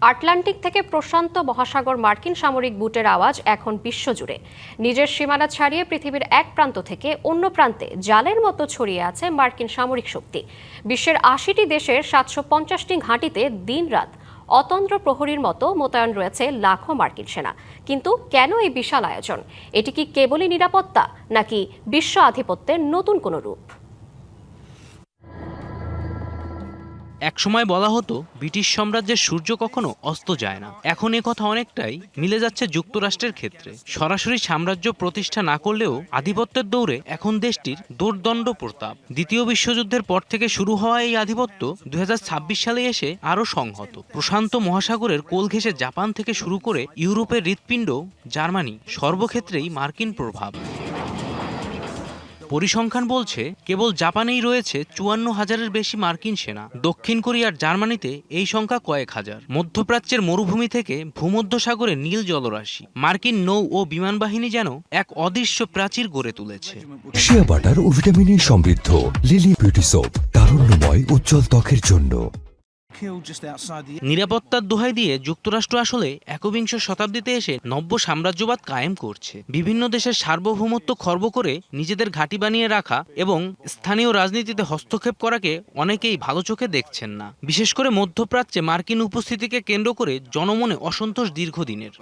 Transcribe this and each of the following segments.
Atlantic থেকে প্রশান্ত মহাসাগর মার্কিন সামরিক বুটের আওয়াজ এখন বিশ্বজুড়ে। নিজের সীমানা ছাড়িয়ে পৃথিবীর এক প্রান্ত থেকে অন্য প্রান্তে জালের মতো ছড়িয়ে আছে মার্কিন সামরিক শক্তি। বিশ্বের ৮০টি দেশের ৭৫০টি ঘাঁটিতে দিনরাত অতন্দ্র প্রহরীর মতো মোতায়েন রয়েছে লাখো মার্কিন সেনা। কিন্তু কেন এই বিশাল আয়োজন? এটি কি কেবলই নিরাপত্তা, নাকি বিশ্ব আধিপত্যের নতুন কোনো রূপ? একসময় বলা হতো ব্রিটিশ সাম্রাজ্যের সূর্য কখনো অস্ত যায় না। এখন এ কথা অনেকটাই মিলে যাচ্ছে যুক্তরাষ্ট্রের ক্ষেত্রে। সরাসরি সাম্রাজ্য প্রতিষ্ঠা না করলেও আধিপত্যের দৌড়ে এখন দেশটির দোর্দণ্ড প্রতাপ। দ্বিতীয় বিশ্বযুদ্ধের পর থেকে শুরু হওয়া এই আধিপত্য ২০২৬ সালে এসে আরও সংহত। প্রশান্ত মহাসাগরের কোল ঘেঁষে জাপান থেকে শুরু করে ইউরোপের হৃৎপিণ্ড জার্মানি, সর্বক্ষেত্রেই মার্কিন প্রভাব। পরিসংখ্যান বলছে কেবল জাপানেই রয়েছে ৫৪,০০০-এর বেশি মার্কিন সেনা। দক্ষিণ কোরিয়ার জার্মানিতে এই সংখ্যা কয়েক হাজার। মধ্যপ্রাচ্যের মরুভূমি থেকে ভূমধ্যসাগরে নীল জলরাশি মার্কিন নৌ ও বিমান বাহিনী যেন এক অদৃশ্য প্রাচীর গড়ে তুলেছে। শিয়া বাটার ও ভিটামিনে সমৃদ্ধ লিলি বিউটি সোপ, তারুণ্যময় উজ্জ্বল ত্বকের জন্য। নিরাপত্তার দোহাই দিয়ে যুক্তরাষ্ট্র আসলে একবিংশ শতাব্দীতে এসে নব্য সাম্রাজ্যবাদ কায়েম করছে। বিভিন্ন দেশের সার্বভৌমত্ব খর্ব করে নিজেদের ঘাঁটি বানিয়ে রাখা এবং স্থানীয় রাজনীতিতে হস্তক্ষেপ করাকে অনেকেই ভালো চোখে দেখছেন না। বিশেষ করে মধ্যপ্রাচ্যে মার্কিন উপস্থিতিকে কেন্দ্র করে জনমনে অসন্তোষ দীর্ঘদিনের।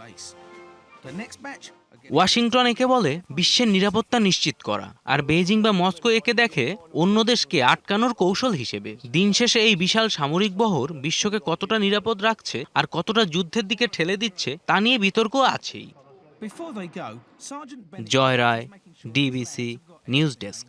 ওয়াশিংটন একে বলে বিশ্বের নিরাপত্তা নিশ্চিত করা, আর বেইজিং বা মস্কো একে দেখে অন্য দেশকে আটকানোর কৌশল হিসেবে। দিন শেষে এই বিশাল সামরিক বহর বিশ্বকে কতটা নিরাপদ রাখছে আর কতটা যুদ্ধের দিকে ঠেলে দিচ্ছে তা নিয়ে বিতর্ক আছেই। জয় রায়, ডিবিসি নিউজ ডেস্ক।